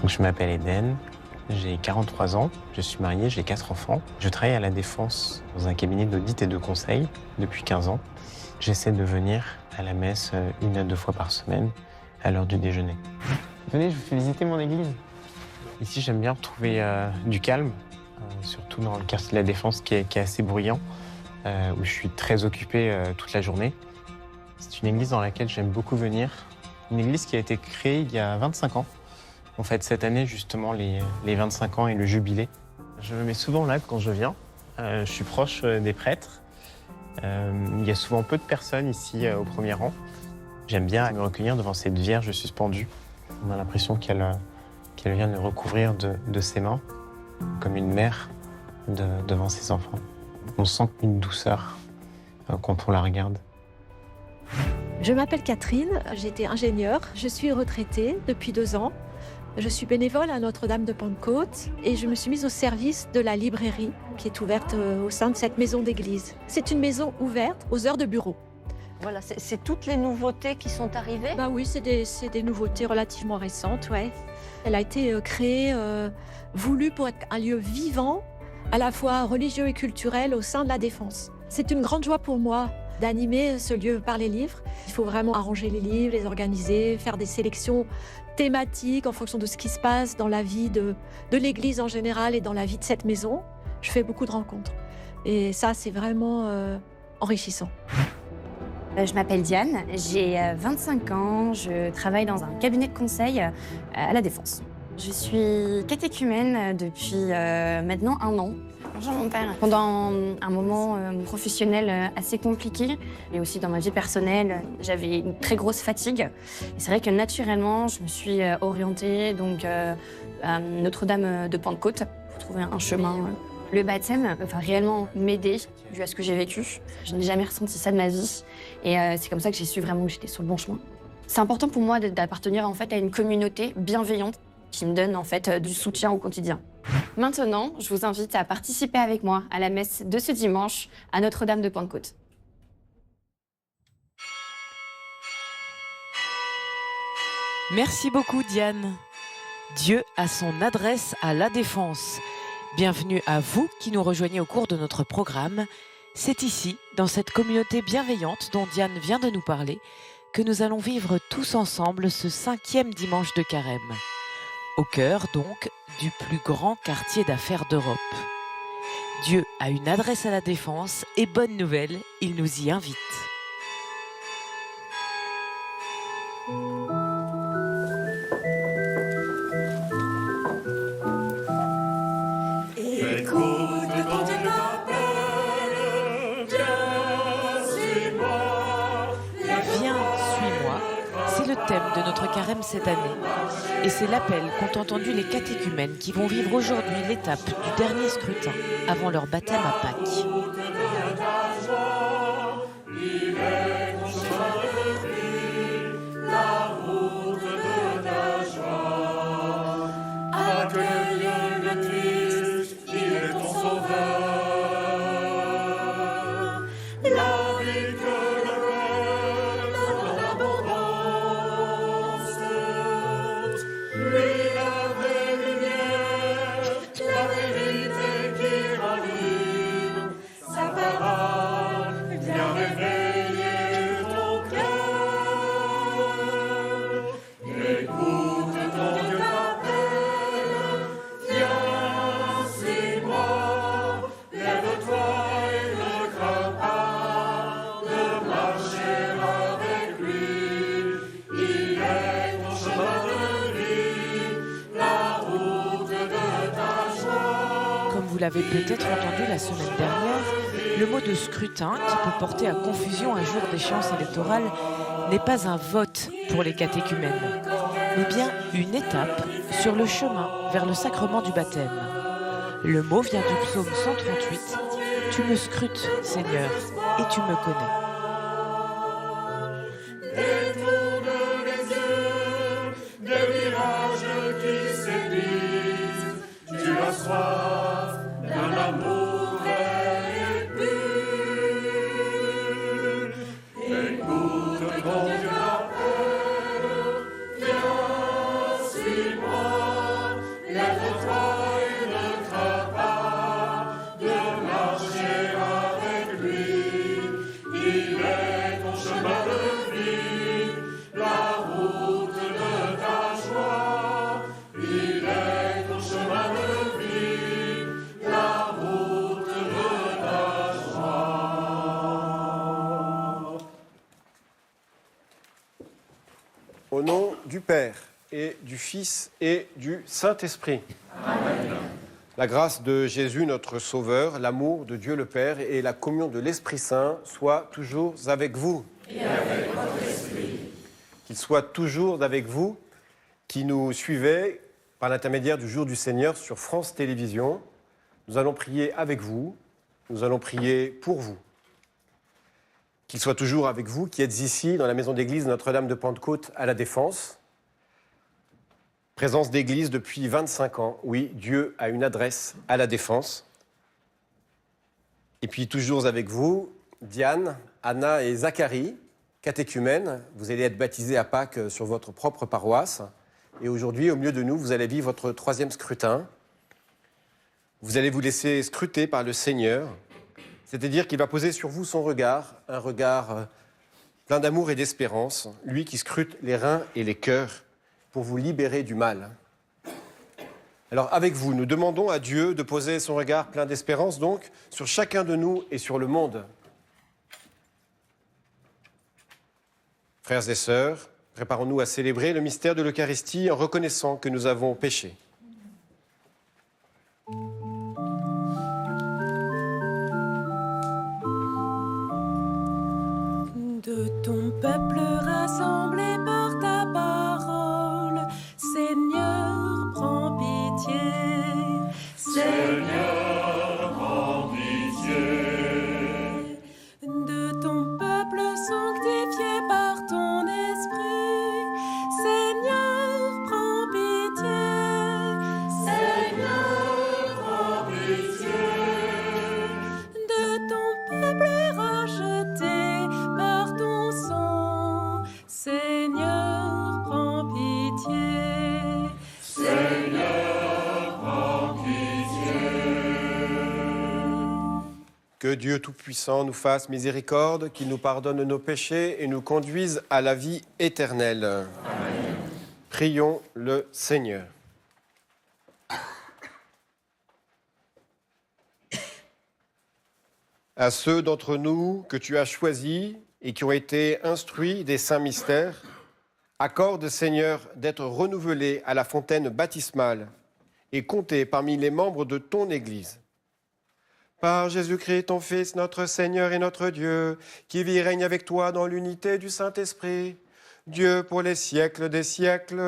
Donc, je m'appelle Eden, j'ai 43 ans, je suis marié, j'ai 4 enfants. Je travaille à La Défense dans un cabinet d'audit et de conseil depuis 15 ans. J'essaie de venir à la messe 1 à 2 fois par semaine à l'heure du déjeuner. Venez, je vous fais visiter mon église. Ici, j'aime bien retrouver du calme, surtout dans le quartier de La Défense qui est assez bruyant, où je suis très occupé toute la journée. C'est une église dans laquelle j'aime beaucoup venir. Une église qui a été créée il y a 25 ans. En fait, cette année, justement, les 25 ans et le jubilé. Je me mets souvent là quand je viens. Je suis proche des prêtres. Il y a souvent peu de personnes ici au premier rang. J'aime bien me recueillir devant cette Vierge suspendue. On a l'impression qu'elle vient de recouvrir de ses mains, comme une mère devant ses enfants. On sent une douceur quand on la regarde. Je m'appelle Catherine, j'étais ingénieure, je suis retraitée depuis 2 ans. Je suis bénévole à Notre-Dame de Pentecôte et je me suis mise au service de la librairie qui est ouverte au sein de cette maison d'église. C'est une maison ouverte aux heures de bureau. Voilà, c'est toutes les nouveautés qui sont arrivées. Bah oui, c'est des nouveautés relativement récentes, ouais. Elle a été créée, voulue pour être un lieu vivant, à la fois religieux et culturel au sein de La Défense. C'est une grande joie pour moi d'animer ce lieu par les livres. Il faut vraiment arranger les livres, les organiser, faire des sélections thématiques en fonction de ce qui se passe dans la vie de l'Église en général et dans la vie de cette maison. Je fais beaucoup de rencontres. Et ça, c'est vraiment enrichissant. Je m'appelle Diane, j'ai 25 ans, je travaille dans un cabinet de conseil à La Défense. Je suis catéchumène depuis maintenant 1 an. Bonjour mon père. Pendant un moment professionnel assez compliqué, et aussi dans ma vie personnelle, j'avais une très grosse fatigue. Et c'est vrai que naturellement, je me suis orientée donc, à Notre-Dame de Pentecôte pour trouver un chemin. Le baptême va réellement m'aider, dû à ce que j'ai vécu. Je n'ai jamais ressenti ça de ma vie. Et c'est comme ça que j'ai su vraiment que j'étais sur le bon chemin. C'est important pour moi d'appartenir en fait, à une communauté bienveillante qui me donne en fait, du soutien au quotidien. Maintenant, je vous invite à participer avec moi à la messe de ce dimanche à Notre-Dame de Pentecôte. Merci beaucoup Diane. Dieu a son adresse à La Défense. Bienvenue à vous qui nous rejoignez au cours de notre programme. C'est ici, dans cette communauté bienveillante dont Diane vient de nous parler, que nous allons vivre tous ensemble ce 5e dimanche de Carême. Au cœur, donc, du plus grand quartier d'affaires d'Europe. Dieu a une adresse à La Défense et bonne nouvelle, il nous y invite. Thème de notre carême cette année. Et c'est l'appel qu'ont entendu les catéchumènes qui vont vivre aujourd'hui l'étape du dernier scrutin avant leur baptême à Pâques. Vous l'avez peut-être entendu la semaine dernière, le mot de scrutin, qui peut porter à confusion un jour d'échéance électorale, n'est pas un vote pour les catéchumènes, mais bien une étape sur le chemin vers le sacrement du baptême. Le mot vient du psaume 138, « Tu me scrutes, Seigneur, et tu me connais ». Viens, suis-moi. du Père et du Fils et du Saint-Esprit. Amen. La grâce de Jésus, notre Sauveur, l'amour de Dieu le Père et la communion de l'Esprit Saint soient toujours avec vous. Et avec votre esprit. Qu'il soit toujours avec vous, qui nous suivez par l'intermédiaire du Jour du Seigneur sur France Télévisions. Nous allons prier avec vous, nous allons prier pour vous. Qu'il soit toujours avec vous, qui êtes ici dans la maison d'église Notre-Dame de Pentecôte à La Défense. Présence d'église depuis 25 ans. Oui, Dieu a une adresse à La Défense. Et puis toujours avec vous, Diane, Anna et Zacharie, catéchumènes. Vous allez être baptisés à Pâques sur votre propre paroisse. Et aujourd'hui, au milieu de nous, vous allez vivre votre 3e scrutin. Vous allez vous laisser scruter par le Seigneur. C'est-à-dire qu'il va poser sur vous son regard, un regard plein d'amour et d'espérance. Lui qui scrute les reins et les cœurs pour vous libérer du mal. Alors avec vous, nous demandons à Dieu de poser son regard plein d'espérance donc sur chacun de nous et sur le monde. Frères et sœurs, préparons-nous à célébrer le mystère de l'Eucharistie en reconnaissant que nous avons péché. De ton peuple rassemblé par ta parole, Seigneur, prends pitié. Seigneur, prends pitié. De ton peuple sanctifié par ton esprit, Seigneur, prends pitié. Seigneur, prends pitié. De ton peuple racheté par ton sang, Seigneur, prends pitié. Seigneur, prends pitié. Que Dieu Tout-Puissant nous fasse miséricorde, qu'il nous pardonne nos péchés et nous conduise à la vie éternelle. Amen. Prions le Seigneur. À ceux d'entre nous que tu as choisis et qui ont été instruits des saints mystères, accorde, Seigneur, d'être renouvelés à la fontaine baptismale et comptés parmi les membres de ton Église. Par Jésus-Christ, ton Fils, notre Seigneur et notre Dieu, qui vit et règne avec toi dans l'unité du Saint-Esprit, Dieu pour les siècles des siècles.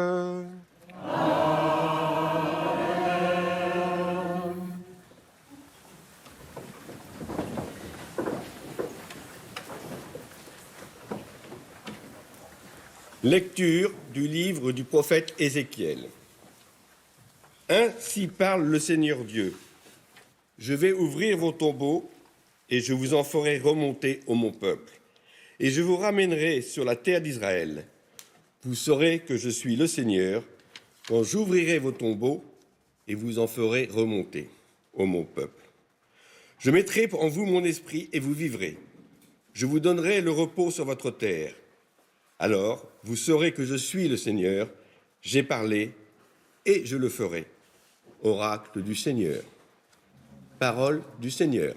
Lecture du livre du prophète Ézéchiel. Ainsi parle le Seigneur Dieu. Je vais ouvrir vos tombeaux et je vous en ferai remonter ô mon peuple. Et je vous ramènerai sur la terre d'Israël. Vous saurez que je suis le Seigneur quand j'ouvrirai vos tombeaux et vous en ferai remonter, ô mon peuple. Je mettrai en vous mon esprit et vous vivrez. Je vous donnerai le repos sur votre terre. Alors, vous saurez que je suis le Seigneur, j'ai parlé et je le ferai. Oracle du Seigneur. Parole du Seigneur.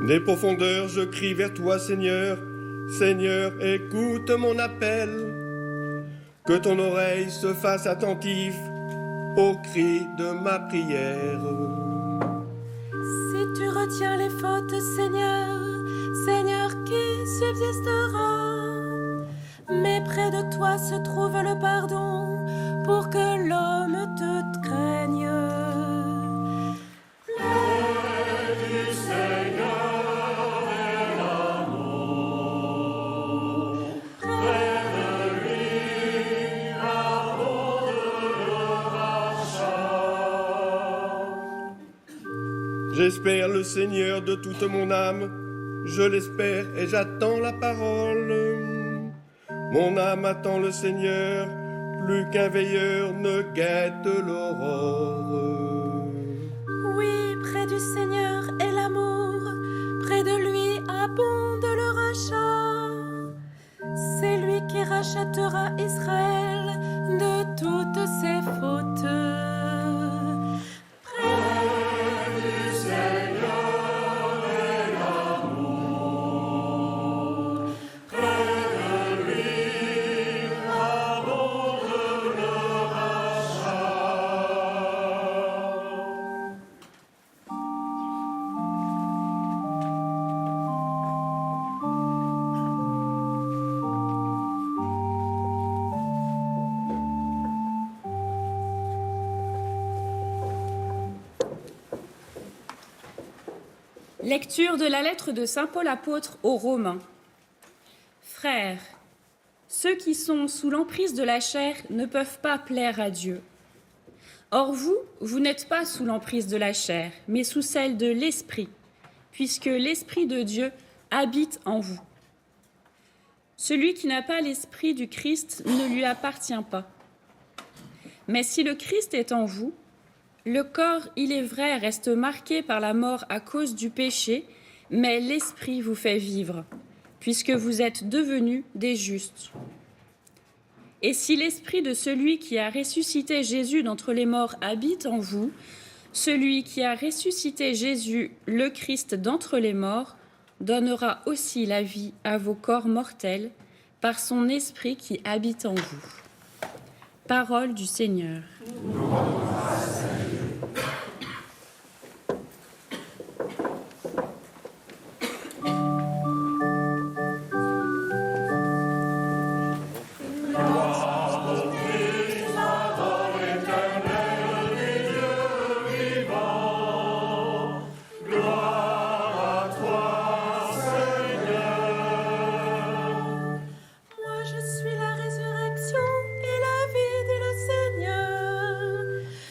Des profondeurs, je crie vers toi, Seigneur. Seigneur, écoute mon appel. Que ton oreille se fasse attentive au cri de ma prière. Si tu retiens les fautes, Seigneur, Seigneur, qui subsistera? Mais près de toi se trouve le pardon pour que l'homme te craigne. J'espère le Seigneur de toute mon âme, je l'espère et j'attends la parole. Mon âme attend le Seigneur, plus qu'un veilleur ne guette l'aurore. Oui, près du Seigneur est l'amour, près de lui abonde le rachat. C'est lui qui rachètera Israël de toutes ses fautes. Lecture de la lettre de saint Paul apôtre aux Romains. Frères, ceux qui sont sous l'emprise de la chair ne peuvent pas plaire à Dieu. Or vous n'êtes pas sous l'emprise de la chair, mais sous celle de l'Esprit, puisque l'Esprit de Dieu habite en vous. Celui qui n'a pas l'Esprit du Christ ne lui appartient pas. Mais si le Christ est en vous, le corps, il est vrai, reste marqué par la mort à cause du péché, mais l'Esprit vous fait vivre, puisque vous êtes devenus des justes. Et si l'Esprit de celui qui a ressuscité Jésus d'entre les morts habite en vous, celui qui a ressuscité Jésus, le Christ d'entre les morts, donnera aussi la vie à vos corps mortels par son Esprit qui habite en vous. Parole du Seigneur.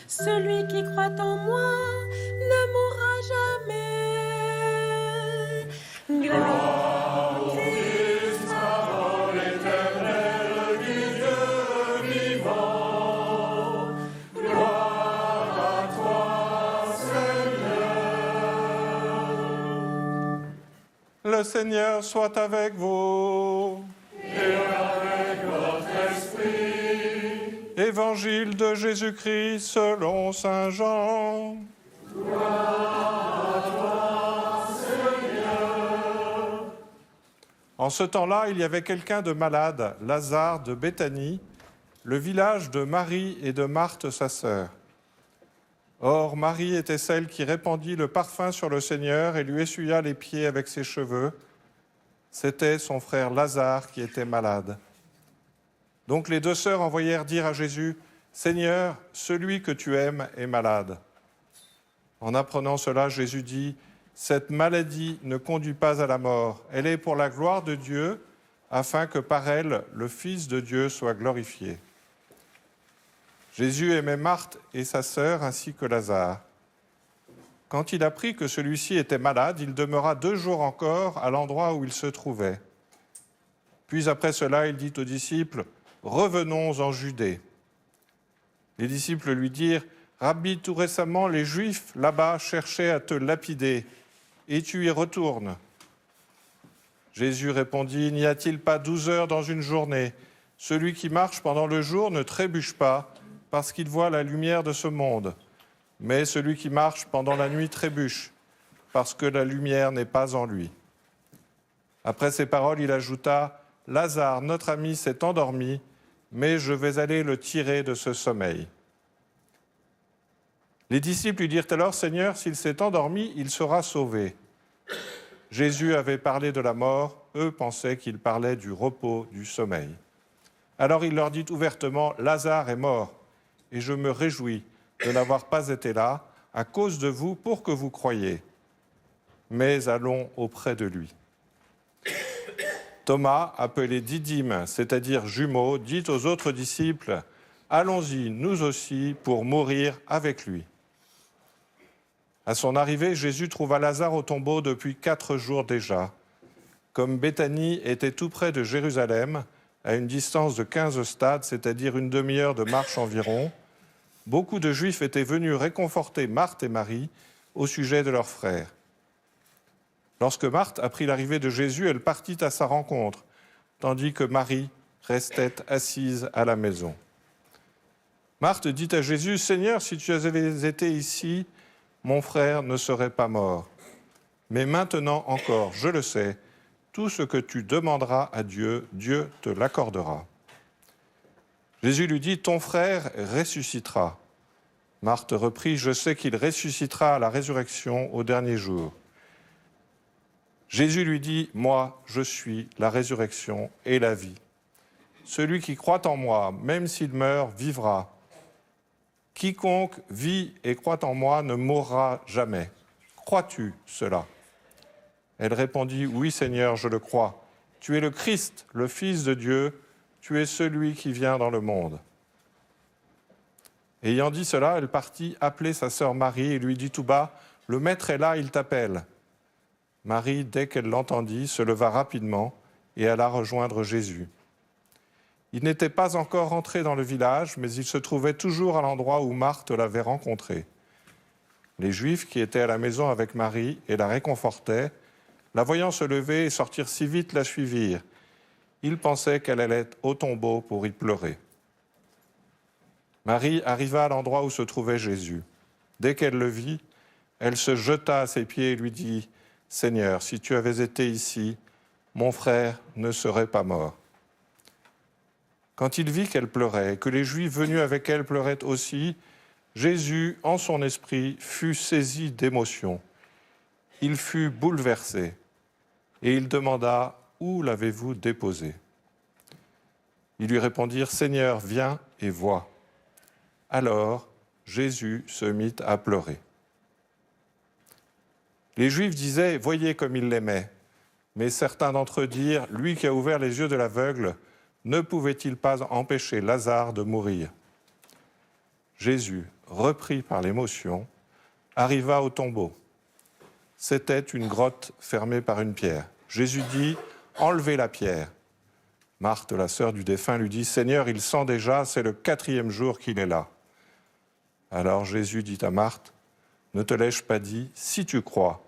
Celui qui croit en moi ne mourra jamais. Gloire au Christ, parole éternelle du Dieu vivant. Gloire à toi, Seigneur. Le Seigneur soit avec vous. Et avec votre esprit. Évangile de Jésus-Christ selon saint Jean. Gloire à toi, Seigneur. En ce temps-là, il y avait quelqu'un de malade, Lazare de Béthanie, le village de Marie et de Marthe, sa sœur. Or, Marie était celle qui répandit le parfum sur le Seigneur et lui essuya les pieds avec ses cheveux. C'était son frère Lazare qui était malade. Donc les deux sœurs envoyèrent dire à Jésus, « Seigneur, celui que tu aimes est malade. » En apprenant cela, Jésus dit, « Cette maladie ne conduit pas à la mort. Elle est pour la gloire de Dieu, afin que par elle, le Fils de Dieu soit glorifié. » Jésus aimait Marthe et sa sœur ainsi que Lazare. Quand il apprit que celui-ci était malade, il demeura 2 jours encore à l'endroit où il se trouvait. Puis après cela, il dit aux disciples, « Revenons en Judée. » Les disciples lui dirent, « Rabbi, tout récemment, les Juifs là-bas cherchaient à te lapider, et tu y retournes. » Jésus répondit, « N'y a-t-il pas 12 heures dans une journée? Celui qui marche pendant le jour ne trébuche pas, parce qu'il voit la lumière de ce monde. Mais celui qui marche pendant la nuit trébuche, parce que la lumière n'est pas en lui. » Après ces paroles, il ajouta, « Lazare, notre ami, s'est endormi, mais je vais aller le tirer de ce sommeil. » Les disciples lui dirent alors, « Seigneur, s'il s'est endormi, il sera sauvé. » Jésus avait parlé de la mort, eux pensaient qu'il parlait du repos, du sommeil. Alors il leur dit ouvertement, « Lazare est mort, et je me réjouis de n'avoir pas été là, à cause de vous, pour que vous croyiez. Mais allons auprès de lui. » Thomas, appelé Didyme, c'est-à-dire jumeau, dit aux autres disciples, « Allons-y, nous aussi, pour mourir avec lui. » À son arrivée, Jésus trouva Lazare au tombeau depuis 4 jours déjà. Comme Béthanie était tout près de Jérusalem, à une distance de 15 stades, c'est-à-dire une demi-heure de marche environ, beaucoup de Juifs étaient venus réconforter Marthe et Marie au sujet de leur frère. Lorsque Marthe apprit l'arrivée de Jésus, elle partit à sa rencontre, tandis que Marie restait assise à la maison. Marthe dit à Jésus, « Seigneur, si tu avais été ici, mon frère ne serait pas mort. Mais maintenant encore, je le sais, tout ce que tu demanderas à Dieu, Dieu te l'accordera. » Jésus lui dit, « Ton frère ressuscitera. » Marthe reprit, « Je sais qu'il ressuscitera à la résurrection au dernier jour. » Jésus lui dit, « Moi, je suis la résurrection et la vie. Celui qui croit en moi, même s'il meurt, vivra. Quiconque vit et croit en moi ne mourra jamais. Crois-tu cela ?» Elle répondit, « Oui, Seigneur, je le crois. Tu es le Christ, le Fils de Dieu. Tu es celui qui vient dans le monde. » Ayant dit cela, elle partit appeler sa sœur Marie et lui dit tout bas, « Le Maître est là, il t'appelle. » Marie, dès qu'elle l'entendit, se leva rapidement et alla rejoindre Jésus. Il n'était pas encore entré dans le village, mais il se trouvait toujours à l'endroit où Marthe l'avait rencontré. Les Juifs qui étaient à la maison avec Marie et la réconfortaient, la voyant se lever et sortir si vite, la suivirent. Ils pensaient qu'elle allait au tombeau pour y pleurer. Marie arriva à l'endroit où se trouvait Jésus. Dès qu'elle le vit, elle se jeta à ses pieds et lui dit, « Seigneur, si tu avais été ici, mon frère ne serait pas mort. » Quand il vit qu'elle pleurait et que les Juifs venus avec elle pleuraient aussi, Jésus, en son esprit, fut saisi d'émotion. Il fut bouleversé et il demanda « Où l'avez-vous déposé ?» Ils lui répondirent « Seigneur, viens et vois. » Alors Jésus se mit à pleurer. Les Juifs disaient « Voyez comme il l'aimait ». Mais certains d'entre eux dirent « Lui qui a ouvert les yeux de l'aveugle, ne pouvait-il pas empêcher Lazare de mourir ?» Jésus, repris par l'émotion, arriva au tombeau. C'était une grotte fermée par une pierre. Jésus dit « Enlevez la pierre ». Marthe, la sœur du défunt, lui dit « Seigneur, il sent déjà, c'est le 4e jour qu'il est là. » Alors Jésus dit à Marthe « Ne te l'ai-je pas dit, si tu crois,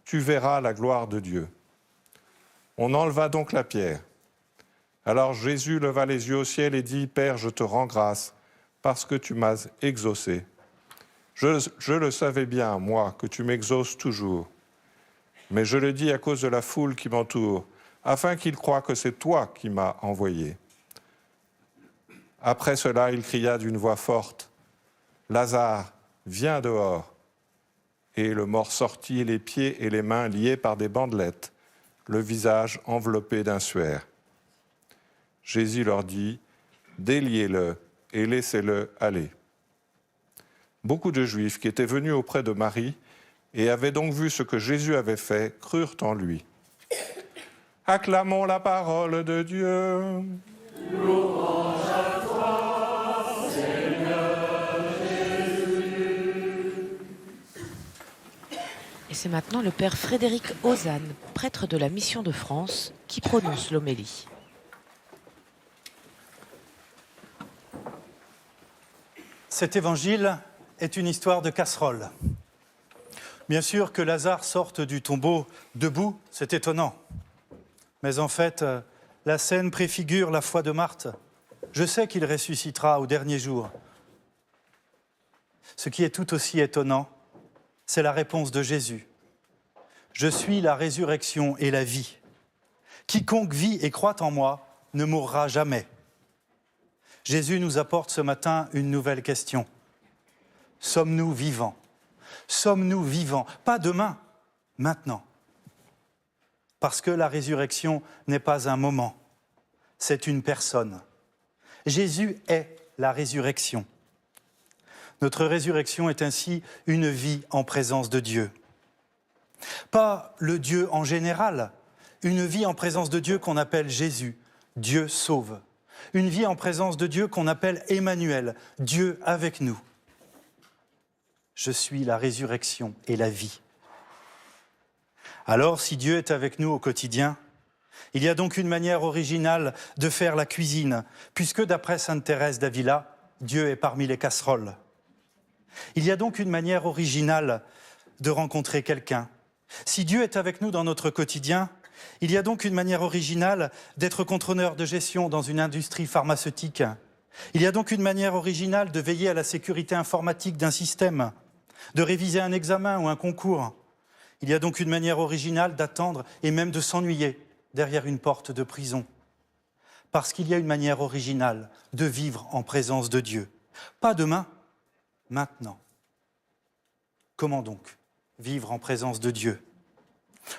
tu verras la gloire de Dieu. » On enleva donc la pierre. Alors Jésus leva les yeux au ciel et dit « Père, je te rends grâce, parce que tu m'as exaucé. Je le savais bien, moi, que tu m'exauces toujours. Mais je le dis à cause de la foule qui m'entoure, afin qu'ils croient que c'est toi qui m'as envoyé. » Après cela, il cria d'une voix forte, « Lazare, viens dehors !» Et le mort sortit, les pieds et les mains liés par des bandelettes, le visage enveloppé d'un suaire. Jésus leur dit, « Déliez-le et laissez-le aller. » Beaucoup de Juifs qui étaient venus auprès de Marie et avaient donc vu ce que Jésus avait fait, crurent en lui. Acclamons la parole de Dieu. Louange à toi, Seigneur Jésus. Et c'est maintenant le père Frédéric Ozanne, prêtre de la Mission de France, qui prononce l'homélie. Cet évangile est une histoire de casserole. Bien sûr que Lazare sorte du tombeau debout, c'est étonnant. Mais en fait, la scène préfigure la foi de Marthe. Je sais qu'il ressuscitera au dernier jour. Ce qui est tout aussi étonnant, c'est la réponse de Jésus. Je suis la résurrection et la vie. Quiconque vit et croit en moi ne mourra jamais. Jésus nous apporte ce matin une nouvelle question. Sommes-nous vivants ? Sommes-nous vivants ? Pas demain, maintenant. Parce que la résurrection n'est pas un moment, c'est une personne. Jésus est la résurrection. Notre résurrection est ainsi une vie en présence de Dieu. Pas le Dieu en général, une vie en présence de Dieu qu'on appelle Jésus, Dieu sauve. Une vie en présence de Dieu qu'on appelle Emmanuel, Dieu avec nous. Je suis la résurrection et la vie. Alors, si Dieu est avec nous au quotidien, Il y a donc une manière originale de faire la cuisine, puisque d'après sainte Thérèse d'Avila, Dieu est parmi les casseroles. Il y a donc une manière originale de rencontrer quelqu'un. Si Dieu est avec nous dans notre quotidien, il y a donc une manière originale d'être contrôleur de gestion dans une industrie pharmaceutique. Il y a donc une manière originale de veiller à la sécurité informatique d'un système, de réviser un examen ou un concours. Il y a donc une manière originale d'attendre et même de s'ennuyer derrière une porte de prison. Parce qu'il y a une manière originale de vivre en présence de Dieu. Pas demain, maintenant. Comment donc vivre en présence de Dieu?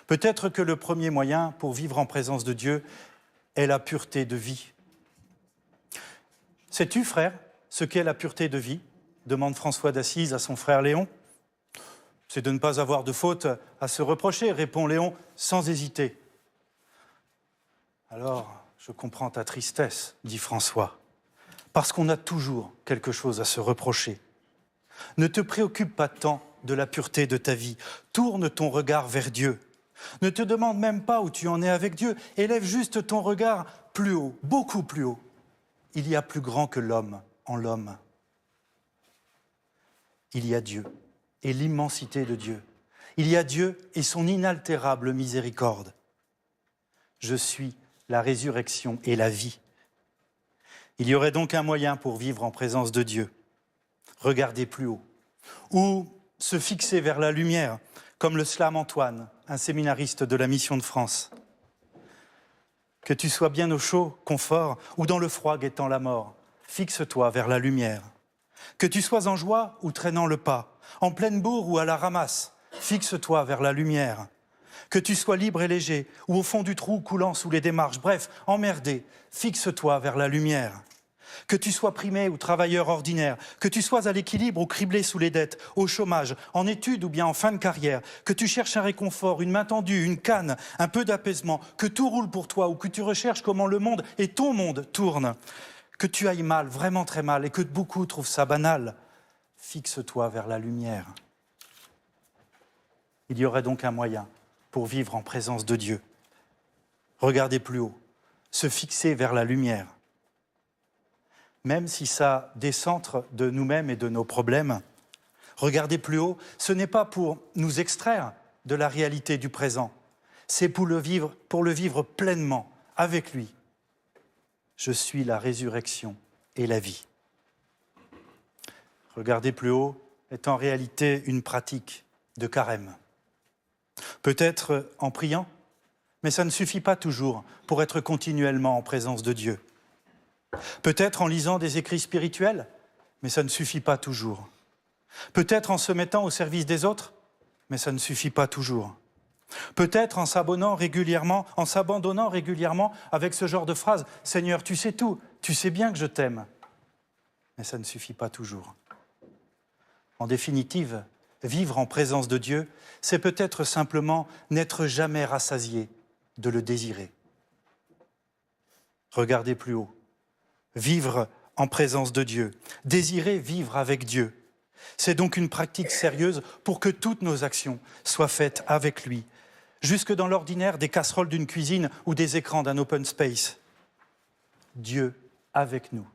Peut-être que le premier moyen pour vivre en présence de Dieu est la pureté de vie. Sais-tu, frère, ce qu'est la pureté de vie? Demande François d'Assise à son frère Léon. C'est de ne pas avoir de faute à se reprocher, répond Léon sans hésiter. Alors, je comprends ta tristesse, dit François, parce qu'on a toujours quelque chose à se reprocher. Ne te préoccupe pas tant de la pureté de ta vie. Tourne ton regard vers Dieu. Ne te demande même pas où tu en es avec Dieu. Élève juste ton regard plus haut, beaucoup plus haut. Il y a plus grand que l'homme en l'homme. Il y a Dieu et l'immensité de Dieu. Il y a Dieu et son inaltérable miséricorde. Je suis la résurrection et la vie. Il y aurait donc un moyen pour vivre en présence de Dieu. Regarder plus haut. Ou se fixer vers la lumière, comme le slam Antoine, un séminariste de la Mission de France. Que tu sois bien au chaud, confort, ou dans le froid guettant la mort, fixe-toi vers la lumière. Que tu sois en joie ou traînant le pas, en pleine bourre ou à la ramasse, fixe-toi vers la lumière. Que tu sois libre et léger, ou au fond du trou coulant sous les démarches, bref, emmerdé, fixe-toi vers la lumière. Que tu sois primé ou travailleur ordinaire, que tu sois à l'équilibre ou criblé sous les dettes, au chômage, en études ou bien en fin de carrière, que tu cherches un réconfort, une main tendue, une canne, un peu d'apaisement, que tout roule pour toi ou que tu recherches comment le monde et ton monde tournent, que tu ailles mal, vraiment très mal, et que beaucoup trouvent ça banal, fixe-toi vers la lumière. Il y aurait donc un moyen pour vivre en présence de Dieu. Regardez plus haut, se fixer vers la lumière. Même si ça décentre de nous-mêmes et de nos problèmes, regarder plus haut, ce n'est pas pour nous extraire de la réalité du présent, c'est pour le vivre pleinement avec lui. Je suis la résurrection et la vie. Regarder plus haut est en réalité une pratique de carême. Peut-être en priant, mais ça ne suffit pas toujours pour être continuellement en présence de Dieu. Peut-être en lisant des écrits spirituels, mais ça ne suffit pas toujours. Peut-être en se mettant au service des autres, mais ça ne suffit pas toujours. Peut-être en s'abandonnant régulièrement avec ce genre de phrase « Seigneur, tu sais tout, tu sais bien que je t'aime », mais ça ne suffit pas toujours. En définitive, vivre en présence de Dieu, c'est peut-être simplement n'être jamais rassasié de le désirer. Regardez plus haut. Vivre en présence de Dieu, désirer vivre avec Dieu. C'est donc une pratique sérieuse pour que toutes nos actions soient faites avec lui, jusque dans l'ordinaire des casseroles d'une cuisine ou des écrans d'un open space. Dieu avec nous.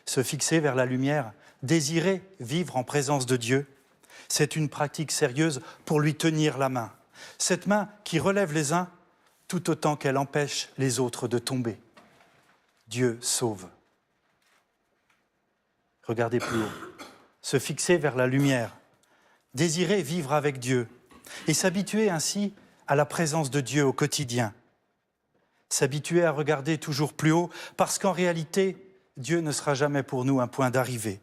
Se fixer vers la lumière, désirer vivre en présence de Dieu, c'est une pratique sérieuse pour lui tenir la main. Cette main qui relève les uns tout autant qu'elle empêche les autres de tomber. Dieu sauve. Regardez plus haut. Se fixer vers la lumière, désirer vivre avec Dieu et s'habituer ainsi à la présence de Dieu au quotidien. S'habituer à regarder toujours plus haut parce qu'en réalité, Dieu ne sera jamais pour nous un point d'arrivée.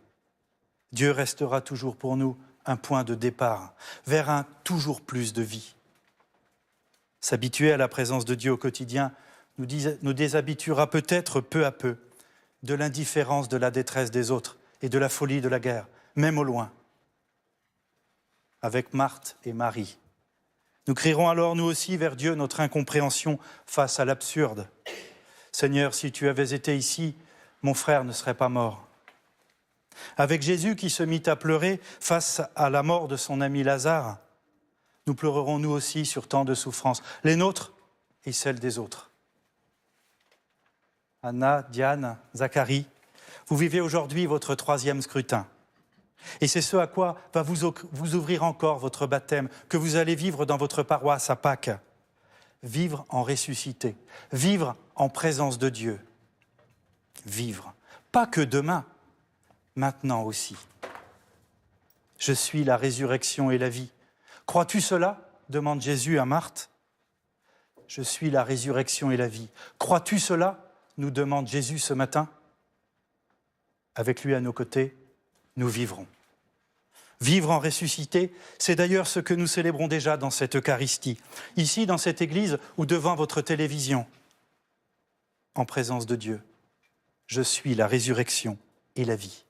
Dieu restera toujours pour nous un point de départ vers un toujours plus de vie. S'habituer à la présence de Dieu au quotidien nous déshabituera peut-être peu à peu de l'indifférence de la détresse des autres et de la folie de la guerre, même au loin. Avec Marthe et Marie, nous crierons alors nous aussi vers Dieu notre incompréhension face à l'absurde. Seigneur, si tu avais été ici, mon frère ne serait pas mort. Avec Jésus qui se mit à pleurer face à la mort de son ami Lazare, nous pleurerons nous aussi sur tant de souffrances, les nôtres et celle des autres. Anna, Diane, Zacharie, vous vivez aujourd'hui votre 3e scrutin. Et c'est ce à quoi va vous ouvrir encore votre baptême, que vous allez vivre dans votre paroisse à Pâques. Vivre en ressuscité, vivre en présence de Dieu. Vivre, pas que demain, maintenant aussi. Je suis la résurrection et la vie. Crois-tu cela ? Demande Jésus à Marthe. Je suis la résurrection et la vie. Crois-tu cela ? Nous demande Jésus ce matin. Avec lui à nos côtés, nous vivrons. Vivre en ressuscité, c'est d'ailleurs ce que nous célébrons déjà dans cette Eucharistie, ici dans cette église ou devant votre télévision, en présence de Dieu. Je suis la résurrection et la vie.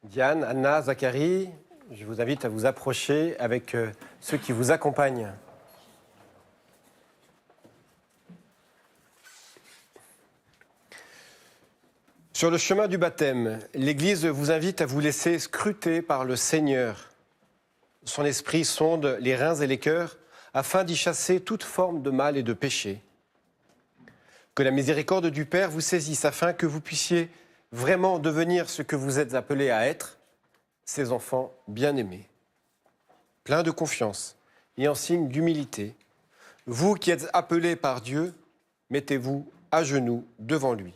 Diane, Anna, Zacharie, je vous invite à vous approcher avec ceux qui vous accompagnent. Sur le chemin du baptême, l'Église vous invite à vous laisser scruter par le Seigneur. Son esprit sonde les reins et les cœurs afin d'y chasser toute forme de mal et de péché. Que la miséricorde du Père vous saisisse afin que vous puissiez vraiment devenir ce que vous êtes appelés à être, ses enfants bien-aimés. Pleins de confiance et en signe d'humilité, vous qui êtes appelés par Dieu, mettez-vous à genoux devant lui.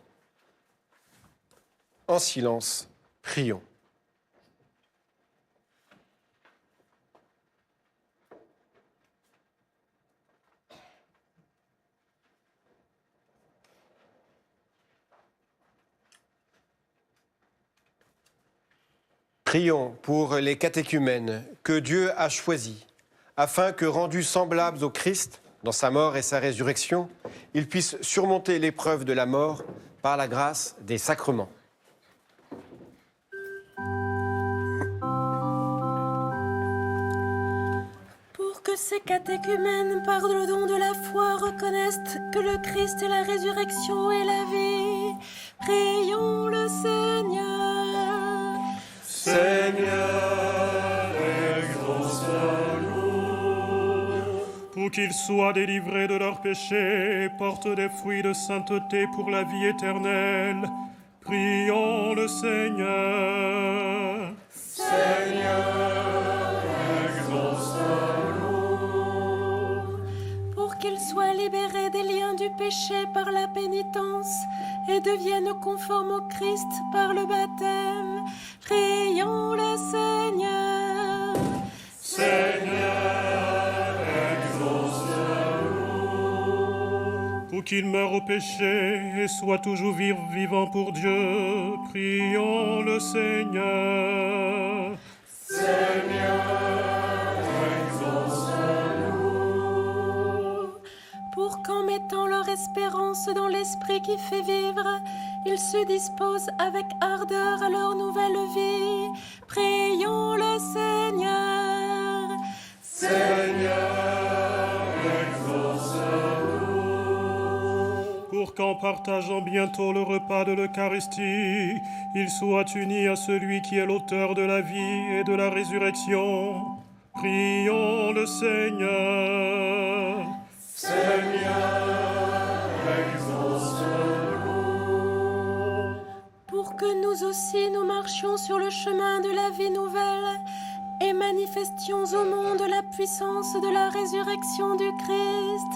En silence, prions. Prions pour les catéchumènes que Dieu a choisis, afin que, rendus semblables au Christ, dans sa mort et sa résurrection, ils puissent surmonter l'épreuve de la mort par la grâce des sacrements. Pour que ces catéchumènes, par le don de la foi, reconnaissent que le Christ est la résurrection et la vie, prions le Seigneur. Seigneur, exauce-nous. Pour qu'ils soient délivrés de leurs péchés et portent des fruits de sainteté pour la vie éternelle, prions le Seigneur. Seigneur, exauce-nous. Pour qu'ils soient libérés des liens du péché par la pénitence et deviennent conformes au Christ par le baptême, prions le Seigneur. Seigneur, exauce-nous. Pour qu'ils meurent au péché et soient toujours vivants pour Dieu, prions le Seigneur. Seigneur, exauce-nous. Pour qu'en mettant leur espérance dans l'Esprit qui fait vivre, ils se disposent avec ardeur à leur nouvelle vie, prions le Seigneur. Seigneur, exauce-nous. Pour qu'en partageant bientôt le repas de l'Eucharistie, ils soient unis à celui qui est l'auteur de la vie et de la résurrection, prions le Seigneur. Seigneur, exauce-nous. Pour que nous aussi nous marchions sur le chemin de la vie nouvelle et manifestions au monde la puissance de la résurrection du Christ,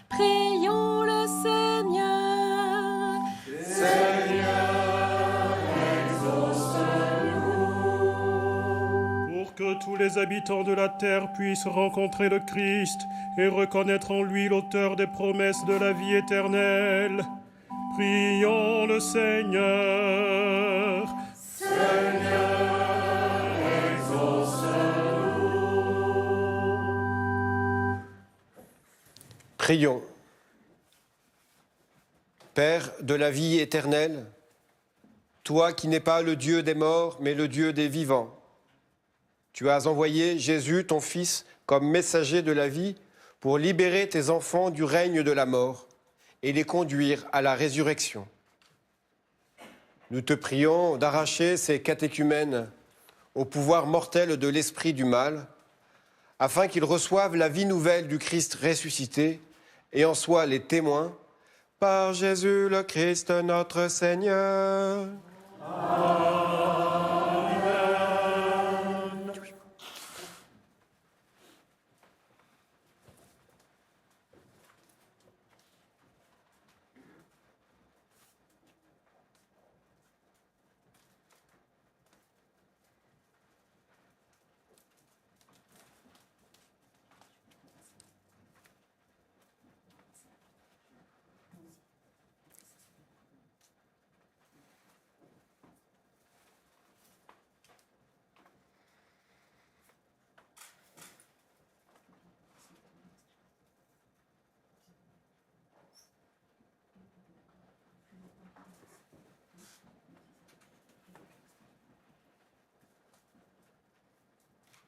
prions le Seigneur. Seigneur, exauce-nous. Pour pour que tous les habitants de la terre puissent rencontrer le Christ et reconnaître en lui l'auteur des promesses de la vie éternelle. Prions le Seigneur. Prions. Père de la vie éternelle, toi qui n'es pas le Dieu des morts, mais le Dieu des vivants, tu as envoyé Jésus, ton Fils, comme messager de la vie pour libérer tes enfants du règne de la mort et les conduire à la résurrection. Nous te prions d'arracher ces catéchumènes au pouvoir mortel de l'esprit du mal, afin qu'ils reçoivent la vie nouvelle du Christ ressuscité et en soient les témoins, par Jésus le Christ notre Seigneur.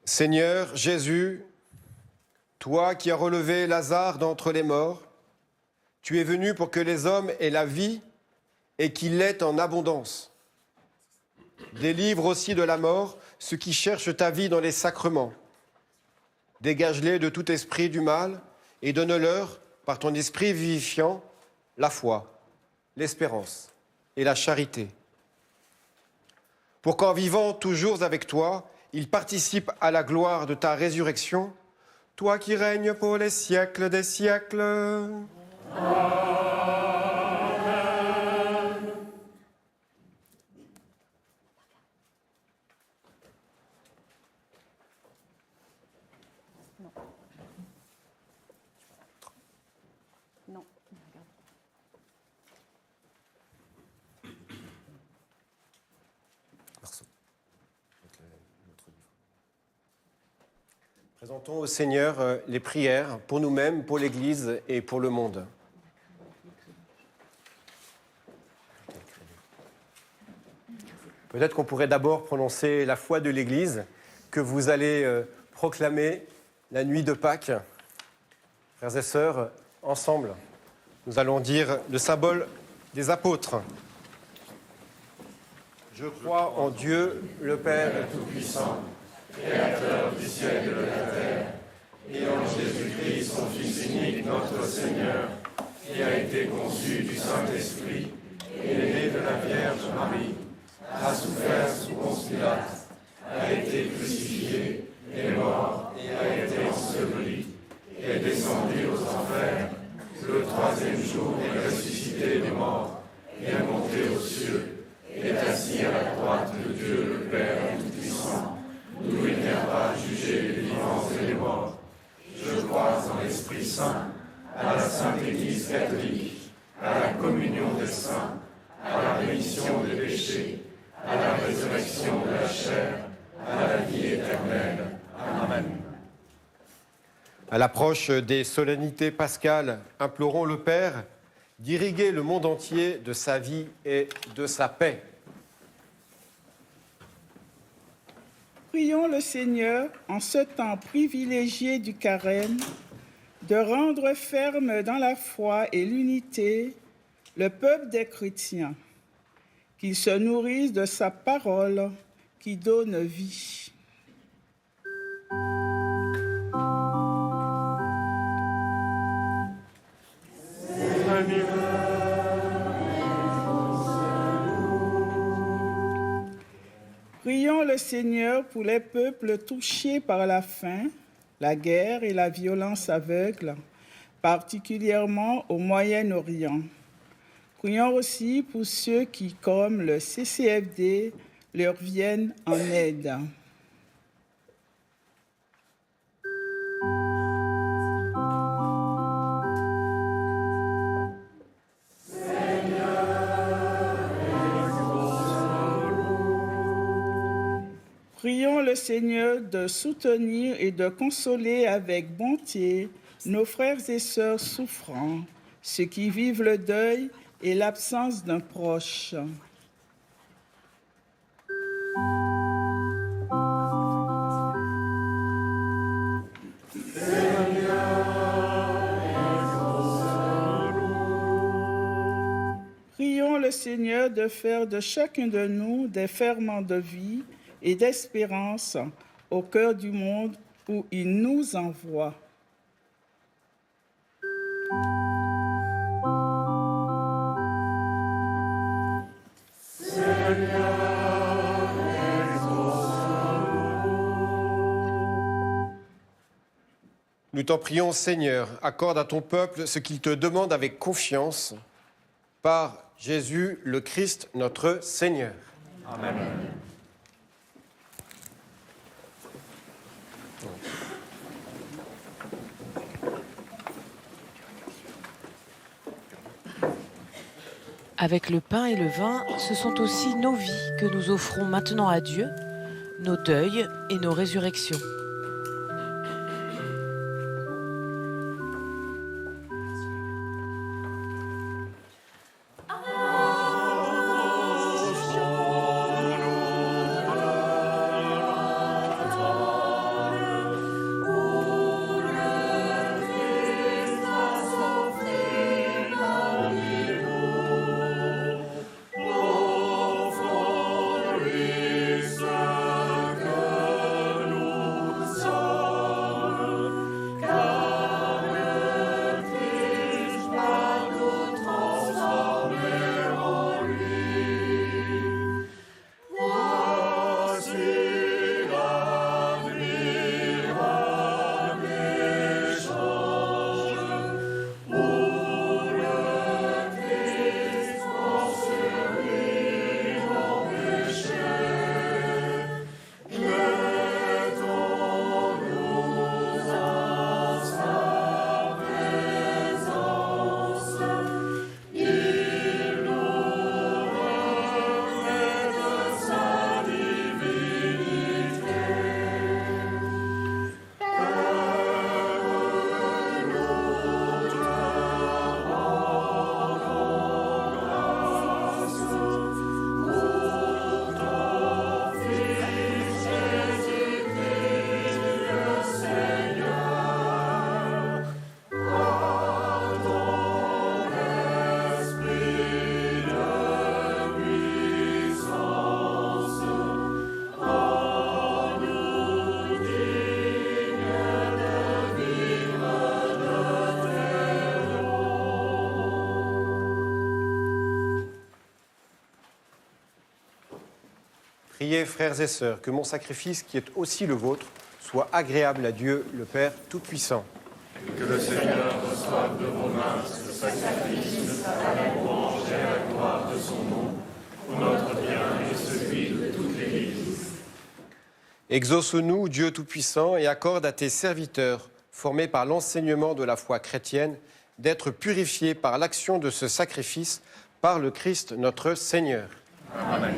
Seigneur Jésus, toi qui as relevé Lazare d'entre les morts, tu es venu pour que les hommes aient la vie et qu'ils l'aient en abondance. Délivre aussi de la mort ceux qui cherchent ta vie dans les sacrements. Dégage-les de tout esprit du mal et donne-leur, par ton esprit vivifiant, la foi, l'espérance et la charité. Pour qu'en vivant toujours avec toi, ils participent à la gloire de ta résurrection, toi qui règnes pour les siècles des siècles. Amen. Non. Présentons au Seigneur les prières pour nous-mêmes, pour l'Église et pour le monde. Peut-être qu'on pourrait d'abord prononcer la foi de l'Église que vous allez proclamer la nuit de Pâques. Frères et sœurs, ensemble, nous allons dire le symbole des apôtres. Je crois en Dieu, le Père Tout-Puissant, Créateur du ciel et de la terre, et en Jésus-Christ, son Fils unique, notre Seigneur, qui a été conçu du Saint-Esprit, et né de la Vierge Marie, a souffert sous Ponce Pilate, a été crucifié, est mort et a été enseveli, est descendu aux enfers, le troisième jour est ressuscité des morts, et est monté aux cieux, est assis à la droite de Dieu le Père Tout-Puissant, d'où il viendra juger les vivants et les morts. Je crois en l'Esprit Saint, à la Sainte Église catholique, à la communion des saints, à la rémission des péchés, à la résurrection de la chair, à la vie éternelle. Amen. À l'approche des solennités pascales, implorons le Père d'irriguer le monde entier de sa vie et de sa paix. Prions le Seigneur, en ce temps privilégié du carême, de rendre ferme dans la foi et l'unité le peuple des chrétiens, qu'ils se nourrissent de sa parole qui donne vie. Prions le Seigneur pour les peuples touchés par la faim, la guerre et la violence aveugle, particulièrement au Moyen-Orient. Prions aussi pour ceux qui, comme le CCFD, leur viennent en aide. Prions le Seigneur de soutenir et de consoler avec bonté nos frères et sœurs souffrants, ceux qui vivent le deuil et l'absence d'un proche. Prions le Seigneur de faire de chacun de nous des ferments de vie et d'espérance au cœur du monde où il nous envoie. Nous t'en prions, Seigneur, accorde à ton peuple ce qu'il te demande avec confiance, par Jésus le Christ, notre Seigneur. Amen. Avec le pain et le vin, ce sont aussi nos vies que nous offrons maintenant à Dieu, nos deuils et nos résurrections. Priez, frères et sœurs, que mon sacrifice, qui est aussi le vôtre, soit agréable à Dieu, le Père Tout-Puissant. Que le Seigneur reçoive de vos mains ce sacrifice à la louange et à la gloire de son nom, pour notre bien et celui de toute l'Église. Exauce-nous, Dieu Tout-Puissant, et accorde à tes serviteurs, formés par l'enseignement de la foi chrétienne, d'être purifiés par l'action de ce sacrifice, par le Christ notre Seigneur. Amen.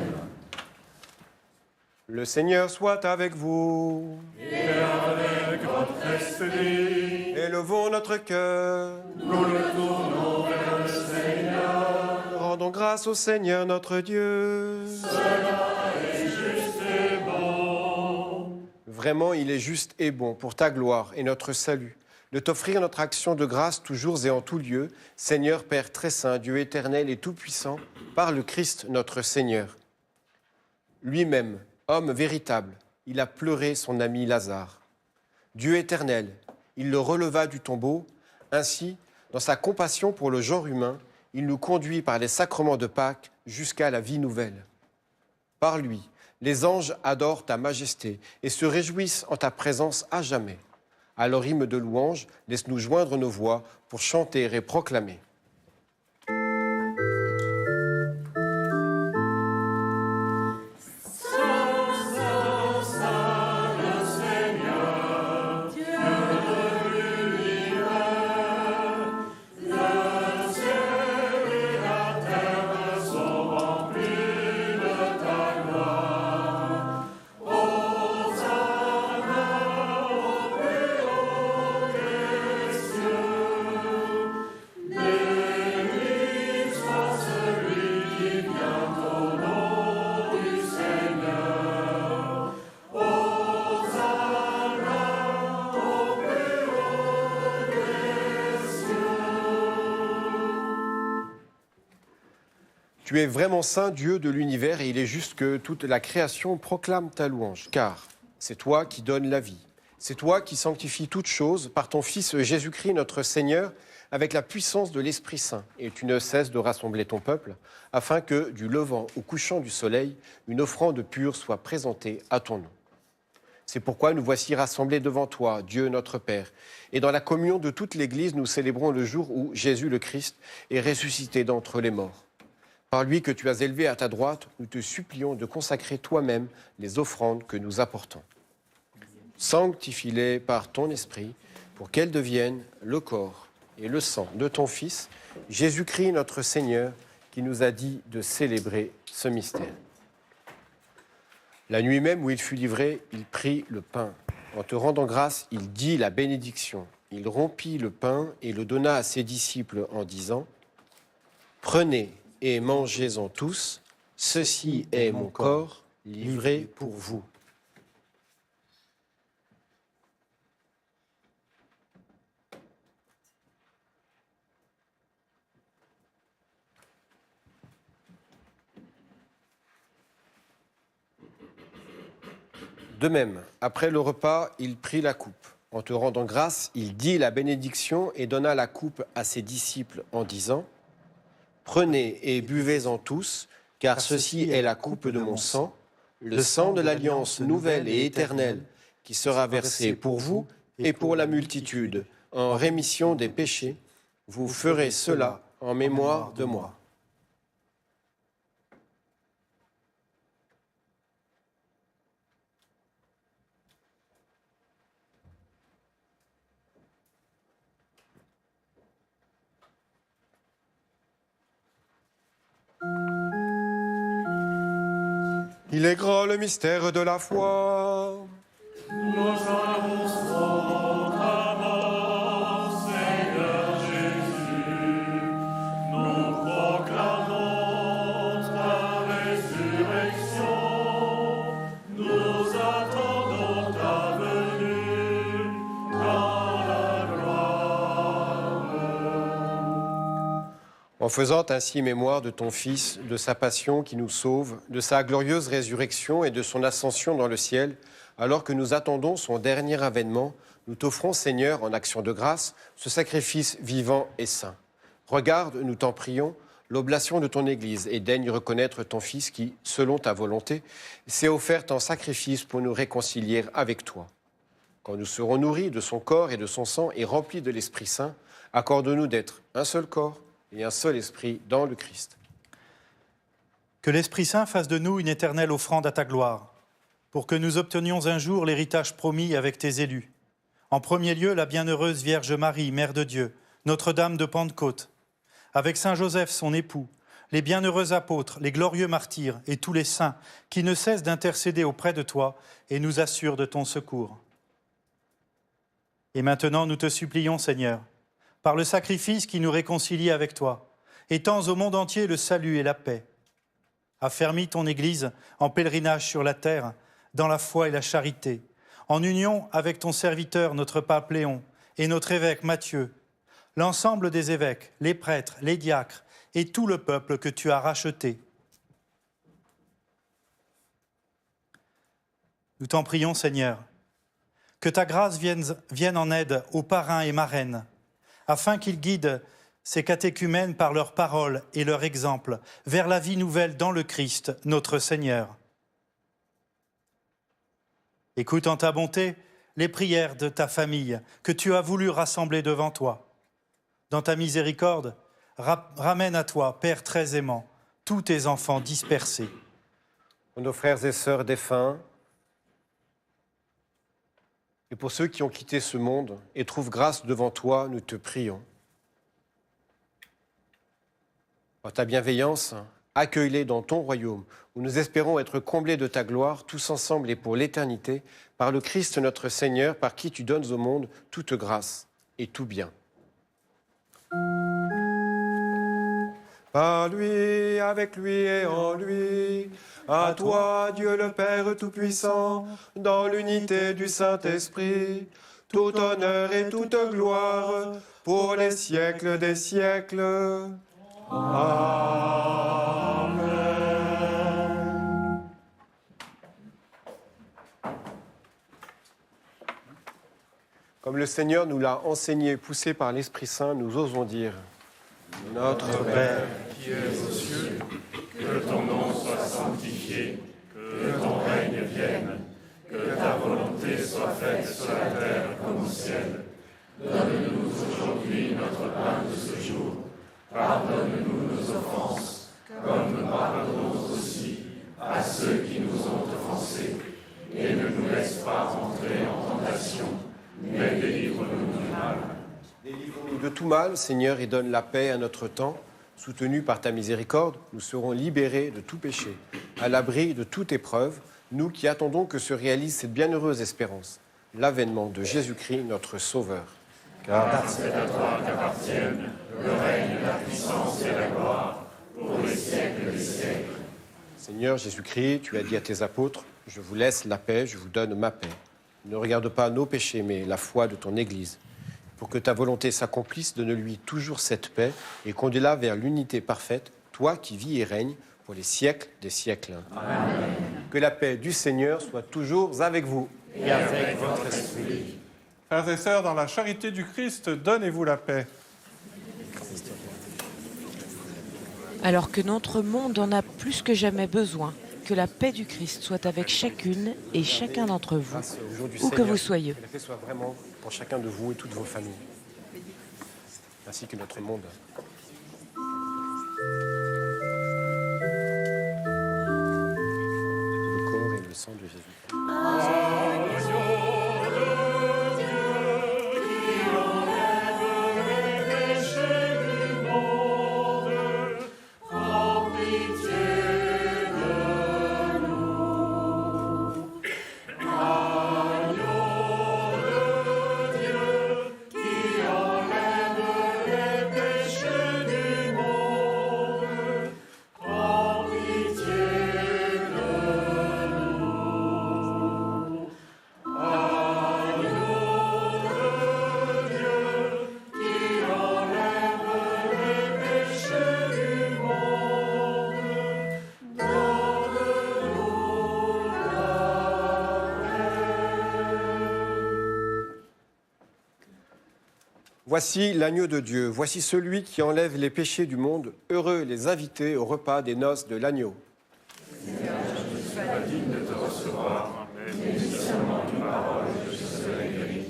Le Seigneur soit avec vous. Et avec votre esprit. Élevons notre cœur. Nous le tournons vers le Seigneur. Rendons grâce au Seigneur notre Dieu. Cela est juste et bon. Vraiment, il est juste et bon pour ta gloire et notre salut, de t'offrir notre action de grâce toujours et en tout lieu, Seigneur Père très saint, Dieu éternel et tout-puissant, par le Christ notre Seigneur. Lui-même, homme véritable, il a pleuré son ami Lazare. Dieu éternel, il le releva du tombeau. Ainsi, dans sa compassion pour le genre humain, il nous conduit par les sacrements de Pâques jusqu'à la vie nouvelle. Par lui, les anges adorent ta majesté et se réjouissent en ta présence à jamais. À leur hymne de louange, laisse-nous joindre nos voix pour chanter et proclamer. Oh Tu es vraiment saint, Dieu de l'univers, et il est juste que toute la création proclame ta louange, car c'est toi qui donnes la vie. C'est toi qui sanctifies toutes choses par ton Fils Jésus-Christ, notre Seigneur, avec la puissance de l'Esprit Saint. Et tu ne cesses de rassembler ton peuple, afin que, du levant au couchant du soleil, une offrande pure soit présentée à ton nom. C'est pourquoi nous voici rassemblés devant toi, Dieu notre Père. Et dans la communion de toute l'Église, nous célébrons le jour où Jésus le Christ est ressuscité d'entre les morts. Par lui que tu as élevé à ta droite, nous te supplions de consacrer toi-même les offrandes que nous apportons. Sanctifie-les par ton esprit, pour qu'elles deviennent le corps et le sang de ton Fils, Jésus-Christ notre Seigneur, qui nous a dit de célébrer ce mystère. La nuit même où il fut livré, il prit le pain. En te rendant grâce, il dit la bénédiction. Il rompit le pain et le donna à ses disciples en disant « Prenez et mangez-en tous, ceci est mon corps livré pour vous. » De même, après le repas, il prit la coupe. En te rendant grâce, il dit la bénédiction et donna la coupe à ses disciples en disant « Prenez et buvez-en tous, car ceci est la coupe de mon sang, le sang de l'alliance nouvelle et éternelle, qui sera versé pour vous et pour la multitude, en rémission des péchés. Vous ferez cela en mémoire de moi. » Il est grand le mystère de la foi. Nous annonçons ta mort, Seigneur Jésus. Nous proclamons ta résurrection. Nous attendons ta venue dans la gloire. En faisant ainsi mémoire de ton Fils, de sa passion qui nous sauve, de sa glorieuse résurrection et de son ascension dans le ciel, alors que nous attendons son dernier avènement, nous t'offrons, Seigneur, en action de grâce, ce sacrifice vivant et saint. Regarde, nous t'en prions, l'oblation de ton Église et daigne reconnaître ton Fils qui, selon ta volonté, s'est offert en sacrifice pour nous réconcilier avec toi. Quand nous serons nourris de son corps et de son sang et remplis de l'Esprit Saint, accorde-nous d'être un seul corps et un seul esprit dans le Christ. Que l'Esprit Saint fasse de nous une éternelle offrande à ta gloire, pour que nous obtenions un jour l'héritage promis avec tes élus. En premier lieu, la bienheureuse Vierge Marie, Mère de Dieu, Notre-Dame de Pentecôte, avec Saint Joseph, son époux, les bienheureux apôtres, les glorieux martyrs et tous les saints qui ne cessent d'intercéder auprès de toi et nous assurent de ton secours. Et maintenant, nous te supplions, Seigneur, par le sacrifice qui nous réconcilie avec toi, étends au monde entier le salut et la paix. Affermis ton Église en pèlerinage sur la terre, dans la foi et la charité, en union avec ton serviteur, notre pape Léon, et notre évêque Matthieu, l'ensemble des évêques, les prêtres, les diacres et tout le peuple que tu as racheté. Nous t'en prions, Seigneur, que ta grâce vienne en aide aux parrains et marraines, afin qu'ils guident ces catéchumènes par leurs paroles et leur exemple vers la vie nouvelle dans le Christ, notre Seigneur. Écoute en ta bonté les prières de ta famille que tu as voulu rassembler devant toi. Dans ta miséricorde, ramène à toi, Père très aimant, tous tes enfants dispersés. Pour nos frères et sœurs défunts, et pour ceux qui ont quitté ce monde et trouvent grâce devant toi, nous te prions. Par ta bienveillance, accueille-les dans ton royaume, où nous espérons être comblés de ta gloire, tous ensemble et pour l'éternité, par le Christ notre Seigneur, par qui tu donnes au monde toute grâce et tout bien. Par lui, avec lui et en lui, à toi, Dieu le Père Tout-Puissant, dans l'unité du Saint-Esprit, tout honneur et toute gloire pour les siècles des siècles. Amen. Comme le Seigneur nous l'a enseigné, poussé par l'Esprit Saint, nous osons dire « Notre Père, qui es aux cieux, que ton nom soit sanctifié, que ton règne vienne, que ta volonté soit faite sur la terre comme au ciel. Donne-nous aujourd'hui notre pain de ce jour. Pardonne-nous nos offenses, comme nous pardonnons aussi à ceux qui nous ont offensés. Et ne nous laisse pas entrer en tentation, mais délivre-nous du mal. Délivre-nous de tout mal, Seigneur, et donne la paix à notre temps. Soutenus par ta miséricorde, nous serons libérés de tout péché, à l'abri de toute épreuve, nous qui attendons que se réalise cette bienheureuse espérance, l'avènement de Jésus-Christ, notre Sauveur. Car c'est à toi qu'appartiennent le règne, la puissance et la gloire, pour les siècles des siècles. Seigneur Jésus-Christ, tu as dit à tes apôtres, « Je vous laisse la paix, je vous donne ma paix. » Ne regarde pas nos péchés, mais la foi de ton Église. Pour que ta volonté s'accomplisse, donne-lui toujours cette paix et conduis-la vers l'unité parfaite, toi qui vis et règnes pour les siècles des siècles. Amen. Que la paix du Seigneur soit toujours avec vous et avec votre esprit. Frères et sœurs, dans la charité du Christ, donnez-vous la paix. Alors que notre monde en a plus que jamais besoin, que la paix du Christ soit avec chacune et chacun d'entre vous, où que vous soyez. Que la paix soit vraiment pour chacun de vous et toutes vos familles, ainsi que notre monde. Le corps et le sang de Jésus. Voici l'agneau de Dieu, voici celui qui enlève les péchés du monde. Heureux les invités au repas des noces de l'agneau. Seigneur, je ne suis pas digne de te recevoir, mais dis seulement une parole et je serai guéri.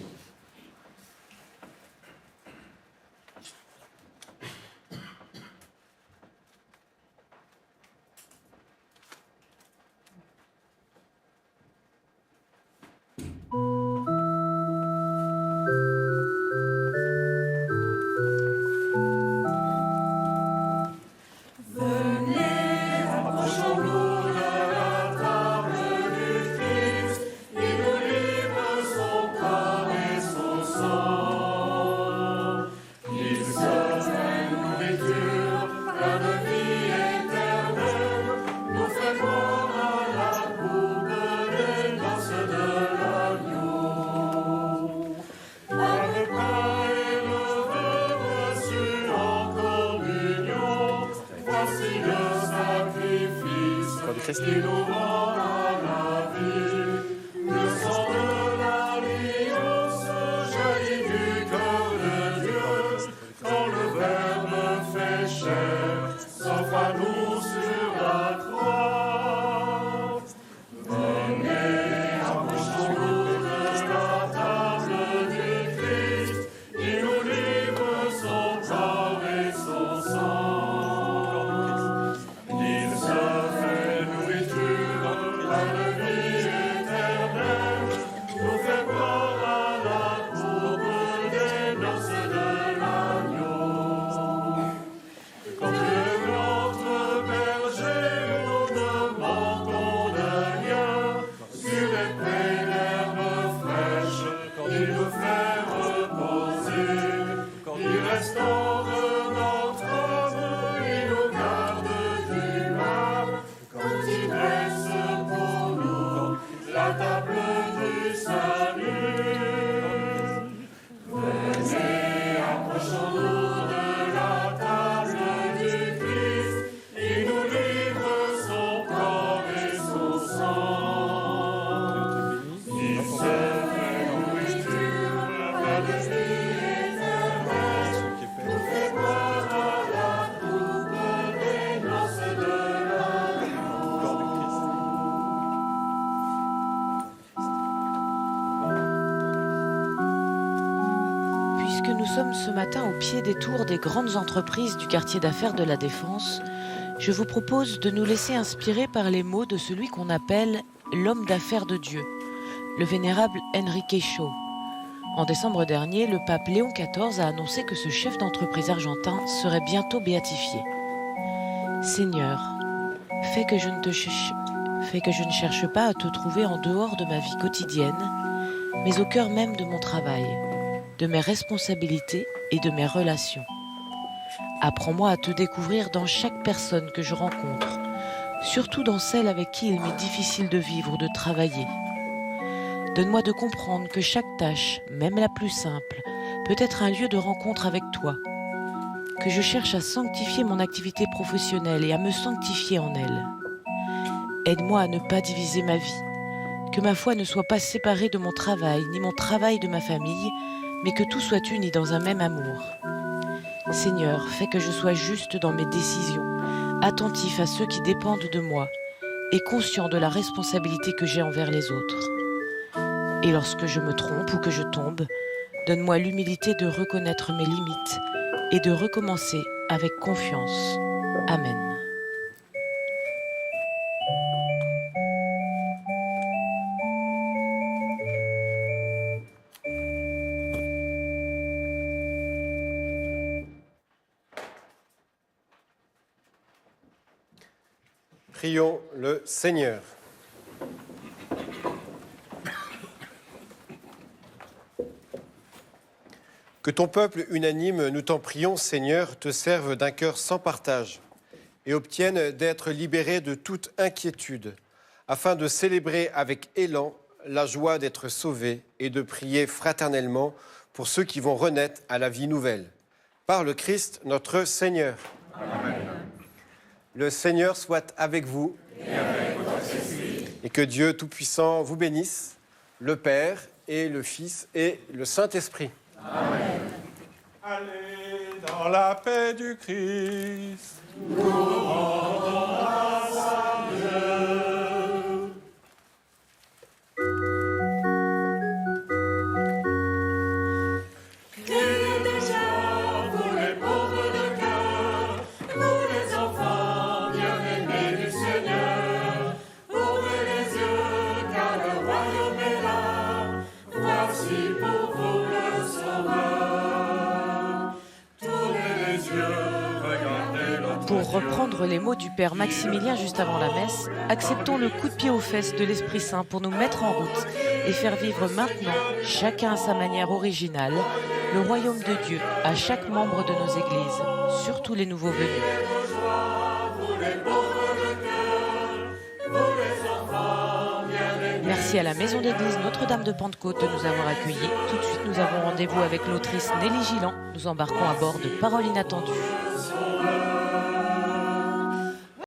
Venez, approchons-nous de la table du puisque nous sommes ce matin au pied des tours des grandes entreprises du quartier d'affaires de la Défense, je vous propose de nous laisser inspirer par les mots de celui qu'on appelle l'homme d'affaires de Dieu, le vénérable Enrique Shaw. En décembre dernier, le pape Léon XIV a annoncé que ce chef d'entreprise argentin serait bientôt béatifié. Seigneur, fais que je ne cherche pas à te trouver en dehors de ma vie quotidienne, mais au cœur même de mon travail, de mes responsabilités et de mes relations. Apprends-moi à te découvrir dans chaque personne que je rencontre, surtout dans celle avec qui il m'est difficile de vivre ou de travailler. Donne-moi de comprendre que chaque tâche, même la plus simple, peut être un lieu de rencontre avec toi, que je cherche à sanctifier mon activité professionnelle et à me sanctifier en elle. Aide-moi à ne pas diviser ma vie, que ma foi ne soit pas séparée de mon travail, ni mon travail de ma famille, mais que tout soit uni dans un même amour. Seigneur, fais que je sois juste dans mes décisions, attentif à ceux qui dépendent de moi et conscient de la responsabilité que j'ai envers les autres. Et lorsque je me trompe ou que je tombe, donne-moi l'humilité de reconnaître mes limites et de recommencer avec confiance. Amen. Prions le Seigneur. Que ton peuple unanime, nous t'en prions, Seigneur, te serve d'un cœur sans partage et obtienne d'être libéré de toute inquiétude, afin de célébrer avec élan la joie d'être sauvé et de prier fraternellement pour ceux qui vont renaître à la vie nouvelle. Par le Christ, notre Seigneur. Amen. Le Seigneur soit avec vous et que Dieu Tout-Puissant vous bénisse, le Père et le Fils et le Saint-Esprit. Amen. Allez dans la paix du Christ. Nous rendons grâce à Dieu. Criez déjà, vous les pauvres de cœur, vous les enfants bien-aimés du Seigneur. Ouvrez les yeux, car le royaume est là. Voici pour vous le Sauveur. Tournez les yeux, regardez l'autre. Pour reprendre les mots du Père Maximilien juste avant la messe, acceptons le coup de pied aux fesses de l'Esprit Saint pour nous mettre en route et faire vivre maintenant, chacun à sa manière originale, le royaume de Dieu à chaque membre de nos églises, surtout les nouveaux venus. Merci à la Maison d'Église Notre-Dame de Pentecôte de nous avoir accueillis. Tout de suite, nous avons rendez-vous avec l'autrice Nelly Gillan. Nous embarquons à bord de Paroles inattendues.